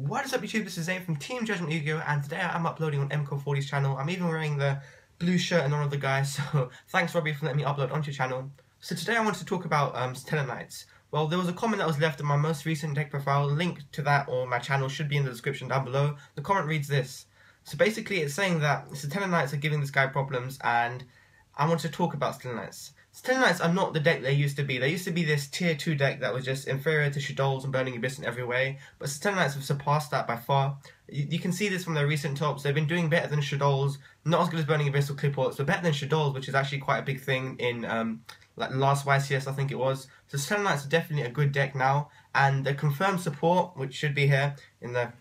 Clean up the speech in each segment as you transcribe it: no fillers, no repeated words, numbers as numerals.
What is up YouTube, this is Zane from TeamJudgementYugioh, and today I'm uploading on MCO40's channel. I'm even wearing the blue shirt and none of the guys, so thanks Robbie for letting me upload onto your channel. So today I wanted to talk about Satellarknights. Well, there was a comment that was left in my most recent deck profile. Link to that or my channel should be in the description down below. The comment reads this. So basically it's saying that Satellarknights are giving this guy problems, and I want to talk about Satellarknights. Satellarknights are not the deck they used to be. They used to be this tier 2 deck that was just inferior to Shadows and Burning Abyss in every way, but Satellarknights have surpassed that by far. You can see this from their recent tops. They've been doing better than Shadows, not as good as Burning Abyss or Cliports, but better than Shadows, which is actually quite a big thing in like last YCS I think it was. So Satellarknights are definitely a good deck now, and the confirmed support, which should be here in the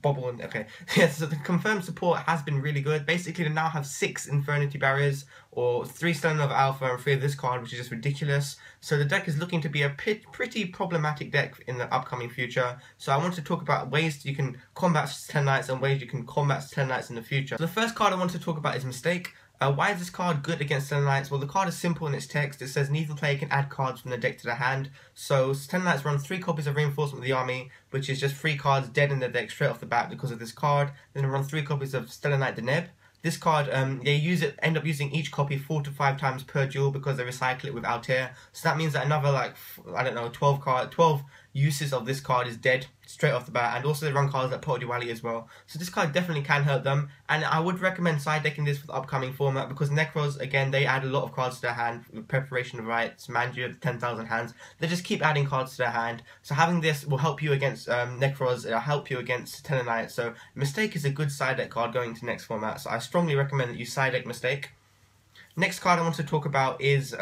bubble, and okay, yeah, so the confirmed support has been really good. Basically they now have 6 Infernity Barriers, or 3 Stone of Alpha and 3 of this card, which is just ridiculous. So the deck is looking to be a pretty problematic deck in the upcoming future. So I want to talk about ways you can combat Satellarknights and ways you can combat Satellarknights in the future. So the first card I want to talk about is Mistake. Why is this card good against Satellarknights? Well, the card is simple in its text. It says neither player can add cards from the deck to the hand. So Satellarknights run 3 copies of Reinforcement of the Army, which is just 3 cards dead in their deck straight off the bat because of this card. Then they run 3 copies of Stellar Knight Deneb. This card, they end up using each copy 4 to 5 times per duel because they recycle it with Altair. So that means that another, like, I don't know, 12 uses of this card is dead straight off the bat, and also they run cards like Pojo.biz as well. So this card definitely can hurt them, and I would recommend side decking this for the upcoming format because Necros, again, they add a lot of cards to their hand with Preparation of Rites, Manju, 10,000 hands. They just keep adding cards to their hand. So having this will help you against Necros, it'll help you against Satellarknights. So Mistake is a good side deck card going into next format, so I strongly recommend that you side deck Mistake. Next card I want to talk about is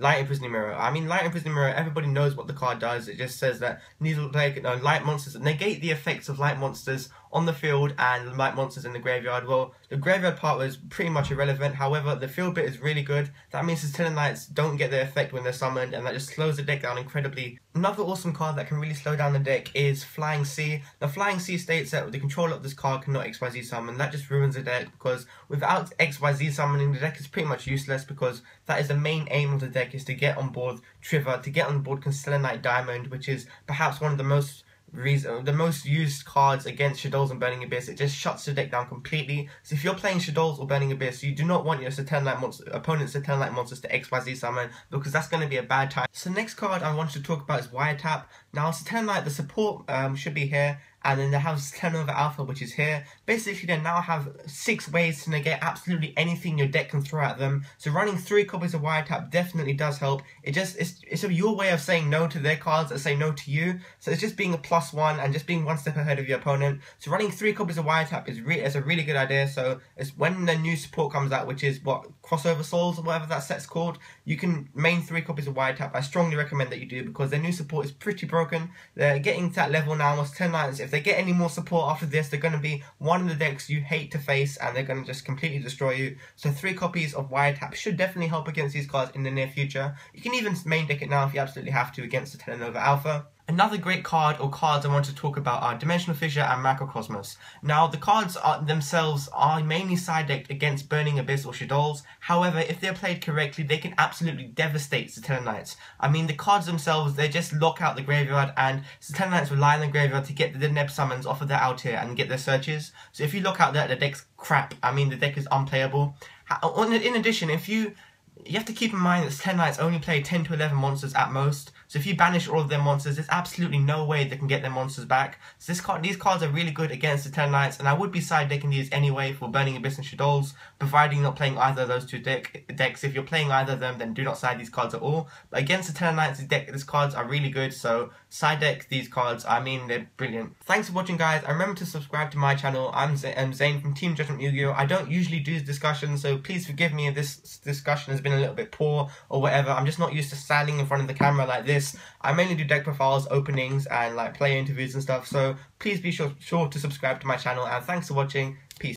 Light Imprisoning Mirror. I mean, Light Imprisoning Mirror, everybody knows what the card does. It just says that neither player can light monsters negate the effects of light monsters on the field and light monsters in the graveyard. Well, the graveyard part was pretty much irrelevant. However, the field bit is really good. That means the Satellarknights don't get their effect when they're summoned, and that just slows the deck down incredibly. Another awesome card that can really slow down the deck is Flying Sea. Now, Flying Sea states that the controller of this card cannot XYZ summon. That just ruins the deck because without XYZ summoning, the deck is pretty much useless because that is the main aim of the deck, is to get on board Trivia, to get on board Stellar Knight Diamond, which is perhaps one of the most used cards against Shadows and Burning Abyss. It just shuts the deck down completely. So if you're playing Shadows or Burning Abyss, you do not want your opponent's Satellarknight monsters to XYZ summon, because that's going to be a bad time. So next card I wanted to talk about is Wiretap. Now Satellarknight, the support should be here, and then they have Satellarknight Alpha, which is here. Basically they now have 6 ways to negate absolutely anything your deck can throw at them. So running 3 copies of Wiretap definitely does help. It's your way of saying no to their cards that say no to you. So it's just being a +1 and just being 1 step ahead of your opponent. So running 3 copies of Wiretap is a really good idea. So it's when the new support comes out, which is what, Crossover Souls or whatever that set's called, you can main 3 copies of Wiretap. I strongly recommend that you do because their new support is pretty broken. They're getting to that level now. With Satellarknights, if they get any more support after this, they're going to be one of the decks you hate to face, and they're going to just completely destroy you. So 3 copies of Wiretap should definitely help against these cards in the near future. You can even main deck it now if you absolutely have to against the Telenova Alpha. Another great card or cards I want to talk about are Dimensional Fissure and Macrocosmos. Now, the cards themselves are mainly side decked against Burning Abyss or Shadows. However, if they're played correctly, they can absolutely devastate Satellarknights. I mean, the cards themselves, they just lock out the graveyard, and Satellarknights rely on the graveyard to get the Neb summons off of their Altair and get their searches. So if you lock out that, the deck's crap. I mean, the deck is unplayable. In addition, you have to keep in mind that Satellarknights only play 10 to 11 monsters at most. So if you banish all of their monsters, there's absolutely no way they can get their monsters back. So these cards are really good against the Satellarknights, and I would be side decking these anyway for Burning Abyss and Shadows, providing you're not playing either of those 2 decks. If you're playing either of them, then do not side these cards at all. But against the Satellarknights, these cards are really good, so side deck these cards. I mean, they're brilliant. Thanks for watching, guys. And remember to subscribe to my channel. I'm Zane from TeamJudgementYugioh. I don't usually do discussions, so please forgive me if this discussion has been a little bit poor or whatever. I'm just not used to standing in front of the camera like this. I mainly do deck profiles, openings, and like player interviews and stuff, so please be sure to subscribe to my channel, and thanks for watching.